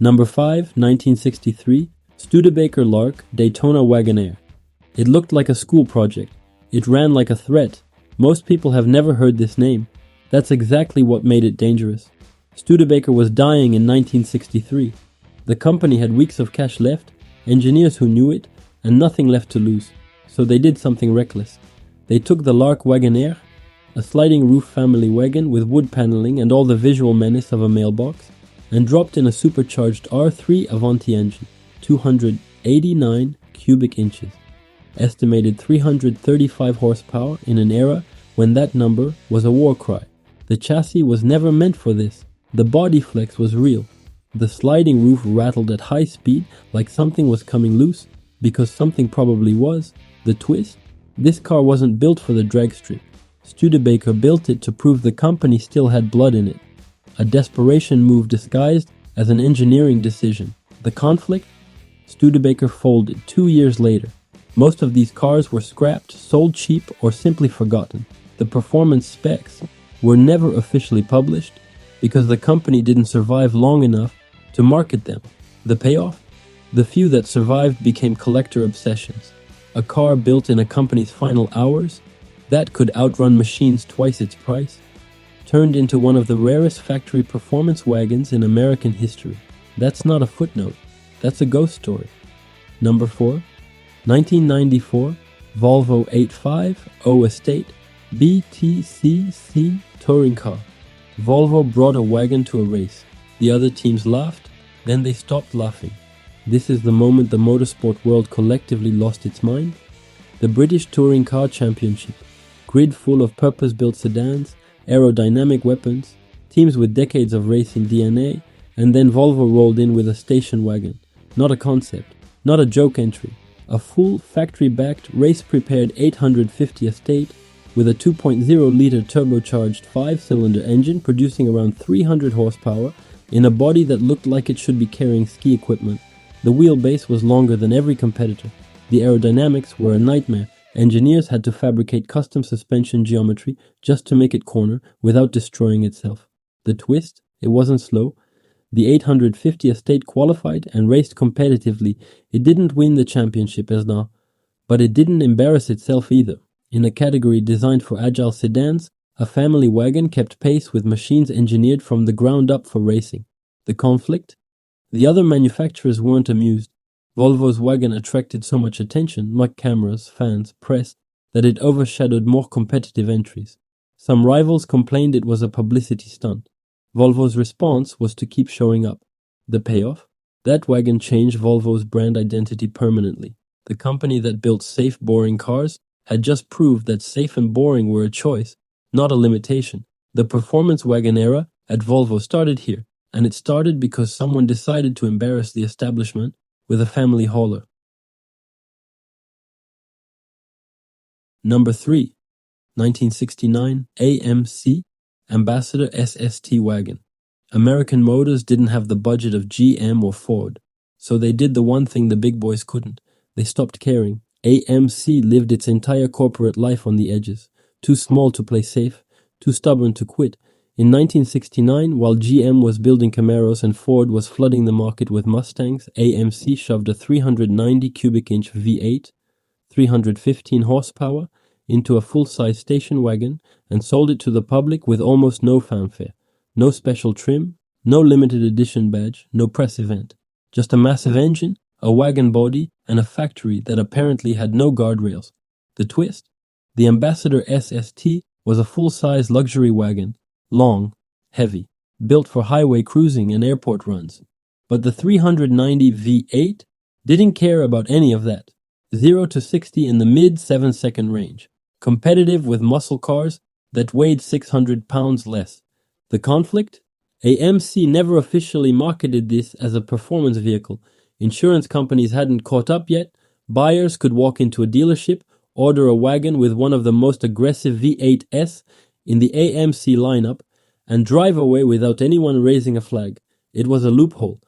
Number 5, 1963, Studebaker Lark Daytona Wagonaire. It looked like a school project. It ran like a threat. Most people have never heard this name. That's exactly what made it dangerous. Studebaker was dying in 1963. The company had weeks of cash left, engineers who knew it, and nothing left to lose. So they did something reckless. They took the Lark Wagonaire, a sliding roof family wagon with wood paneling and all the visual menace of a mailbox, and dropped in a supercharged R3 Avanti engine, 289 cubic inches. Estimated 335 horsepower in an era when that number was a war cry. The chassis was never meant for this. The body flex was real. The sliding roof rattled at high speed like something was coming loose, because something probably was. The twist? This car wasn't built for the drag strip. Studebaker built it to prove the company still had blood in it. A desperation move disguised as an engineering decision. The conflict? Studebaker folded 2 years later. Most of these cars were scrapped, sold cheap, or simply forgotten. The performance specs were never officially published because the company didn't survive long enough to market them. The payoff? The few that survived became collector obsessions. A car built in a company's final hours that could outrun machines twice its price turned into one of the rarest factory performance wagons in American history. That's not a footnote. That's a ghost story. Number 4, 1994 Volvo 850 Estate BTCC touring car. Volvo brought a wagon to a race. The other teams laughed, then they stopped laughing. This is the moment the motorsport world collectively lost its mind. The British Touring Car Championship. Grid full of purpose-built sedans, aerodynamic weapons, teams with decades of racing DNA, and then Volvo rolled in with a station wagon. Not a concept, not a joke entry. A full, factory-backed, race-prepared 850 Estate with a 2.0-liter turbocharged 5-cylinder engine producing around 300 horsepower in a body that looked like it should be carrying ski equipment. The wheelbase was longer than every competitor. The aerodynamics were a nightmare. Engineers had to fabricate custom suspension geometry just to make it corner without destroying itself. The twist? It wasn't slow. The 850 Estate qualified and raced competitively. It didn't win the championship as now, but it didn't embarrass itself either. In a category designed for agile sedans, a family wagon kept pace with machines engineered from the ground up for racing. The conflict? The other manufacturers weren't amused. Volvo's wagon attracted so much attention, like cameras, fans, press, that it overshadowed more competitive entries. Some rivals complained it was a publicity stunt. Volvo's response was to keep showing up. The payoff? That wagon changed Volvo's brand identity permanently. The company that built safe, boring cars had just proved that safe and boring were a choice, not a limitation. The performance wagon era at Volvo started here, and it started because someone decided to embarrass the establishment with a family hauler. Number 3, 1969 AMC Ambassador SST wagon. American Motors didn't have the budget of GM or Ford, so they did the one thing the big boys couldn't. They stopped caring. AMC lived its entire corporate life on the edges, too small to play safe, too stubborn to quit. In 1969, while GM was building Camaros and Ford was flooding the market with Mustangs, AMC shoved a 390 cubic inch V8, 315 horsepower, into a full-size station wagon and sold it to the public with almost no fanfare. No special trim, no limited edition badge, no press event. Just a massive engine, a wagon body, and a factory that apparently had no guardrails. The twist? The Ambassador SST was a full-size luxury wagon, long, heavy, built for highway cruising and airport runs. But the 390 V8 didn't care about any of that. 0 to 60 in the mid 7-second range. Competitive with muscle cars that weighed 600 pounds less. The conflict? AMC never officially marketed this as a performance vehicle. Insurance companies hadn't caught up yet. Buyers could walk into a dealership, order a wagon with one of the most aggressive V8s in the AMC lineup, and drive away without anyone raising a flag. It was a loophole.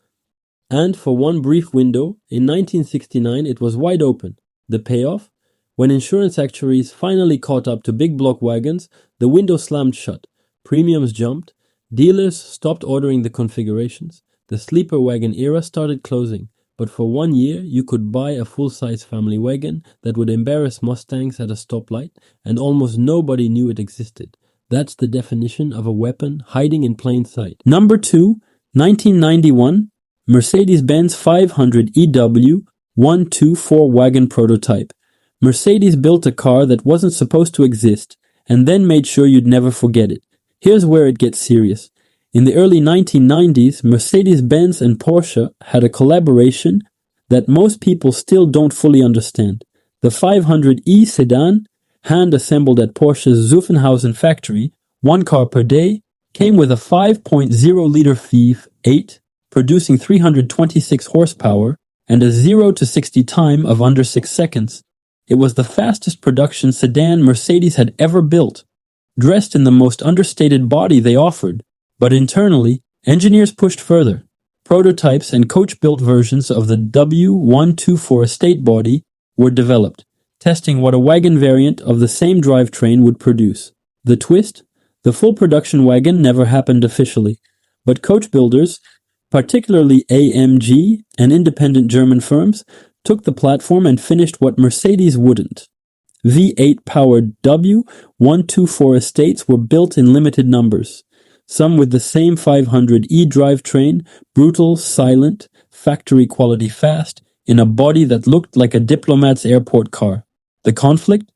And for one brief window, in 1969, it was wide open. The payoff? When insurance actuaries finally caught up to big block wagons, the window slammed shut. Premiums jumped. Dealers stopped ordering the configurations. The sleeper wagon era started closing, but for 1 year you could buy a full-size family wagon that would embarrass Mustangs at a stoplight, and almost nobody knew it existed. That's the definition of a weapon hiding in plain sight. Number 2, 1991, Mercedes-Benz 500 EW 124 wagon prototype. Mercedes built a car that wasn't supposed to exist, and then made sure you'd never forget it. Here's where it gets serious. In the early 1990s, Mercedes-Benz and Porsche had a collaboration that most people still don't fully understand. The 500e sedan, hand-assembled at Porsche's Zuffenhausen factory, 1 car per day, came with a 5.0-liter V8, producing 326 horsepower, and a 0 to 60 time of under 6 seconds. It was the fastest production sedan Mercedes had ever built, dressed in the most understated body they offered. But internally, engineers pushed further. Prototypes and coach-built versions of the W124 estate body were developed, testing what a wagon variant of the same drivetrain would produce. The twist? The full production wagon never happened officially, but coach builders, particularly AMG and independent German firms, took the platform and finished what Mercedes wouldn't. V8-powered W124 estates were built in limited numbers. Some with the same 500e drivetrain, brutal, silent, factory-quality fast, in a body that looked like a diplomat's airport car. The conflict?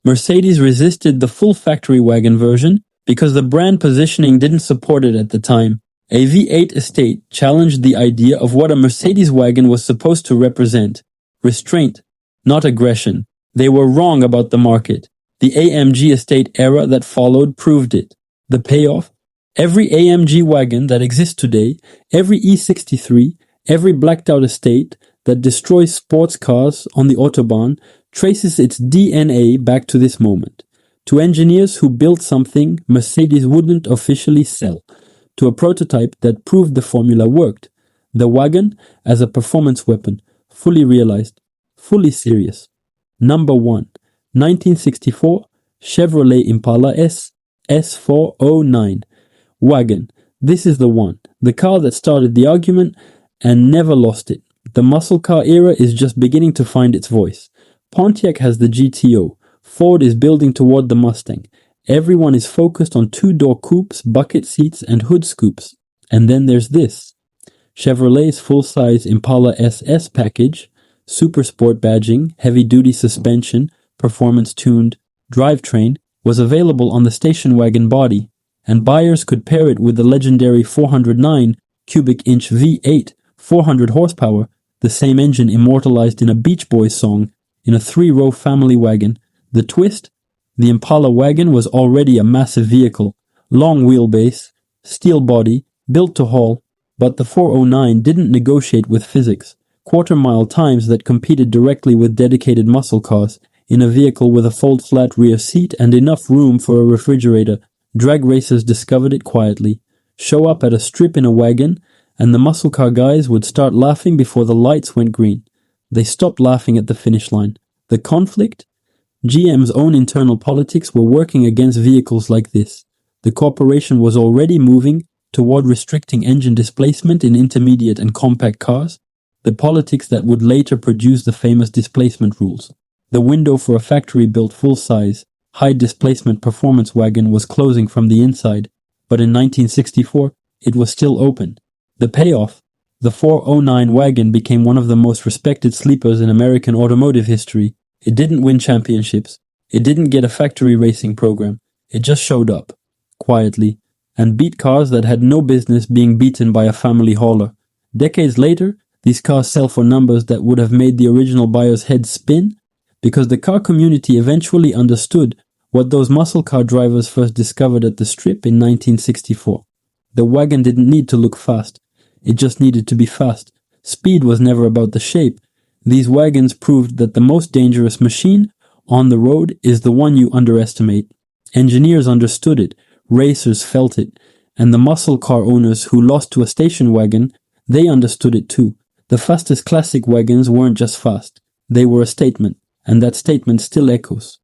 Mercedes resisted the full factory wagon version because the brand positioning didn't support it at the time. A V8 estate challenged the idea of what a Mercedes wagon was supposed to represent. Restraint, not aggression. They were wrong about the market. The AMG estate era that followed proved it. The payoff? Every AMG wagon that exists today, every E63, every blacked-out estate that destroys sports cars on the Autobahn traces its DNA back to this moment. To engineers who built something Mercedes wouldn't officially sell. To a prototype that proved the formula worked. The wagon as a performance weapon, fully realized, fully serious. Number 1, 1964, Chevrolet Impala S49. Wagon. This is the one. The car that started the argument and never lost it. The muscle car era is just beginning to find its voice. Pontiac has the GTO. Ford is building toward the Mustang. Everyone is focused on 2-door coupes, bucket seats, and hood scoops. And then there's this. Chevrolet's full-size Impala SS package, super sport badging, heavy-duty suspension, performance-tuned drivetrain, was available on the station wagon body, and buyers could pair it with the legendary 409 cubic inch V8, 400 horsepower, the same engine immortalized in a Beach Boys song, in a 3-row family wagon. The twist? The Impala wagon was already a massive vehicle, long wheelbase, steel body, built to haul, but the 409 didn't negotiate with physics. Quarter-mile times that competed directly with dedicated muscle cars, in a vehicle with a fold-flat rear seat and enough room for a refrigerator. Drag racers discovered it quietly. Show up at a strip in a wagon, and the muscle car guys would start laughing before the lights went green. They stopped laughing at the finish line. The conflict? GM's own internal politics were working against vehicles like this. The corporation was already moving toward restricting engine displacement in intermediate and compact cars, the politics that would later produce the famous displacement rules. The window for a factory-built full-size, high-displacement performance wagon was closing from the inside, but in 1964, it was still open. The payoff? The 409 wagon became one of the most respected sleepers in American automotive history. It didn't win championships. It didn't get a factory racing program. It just showed up, quietly, and beat cars that had no business being beaten by a family hauler. Decades later, these cars sell for numbers that would have made the original buyer's head spin, because the car community eventually understood what those muscle car drivers first discovered at the strip in 1964. The wagon didn't need to look fast. It just needed to be fast. Speed was never about the shape. These wagons proved that the most dangerous machine on the road is the one you underestimate. Engineers understood it, racers felt it, and the muscle car owners who lost to a station wagon, they understood it too. The fastest classic wagons weren't just fast. They were a statement, and that statement still echoes.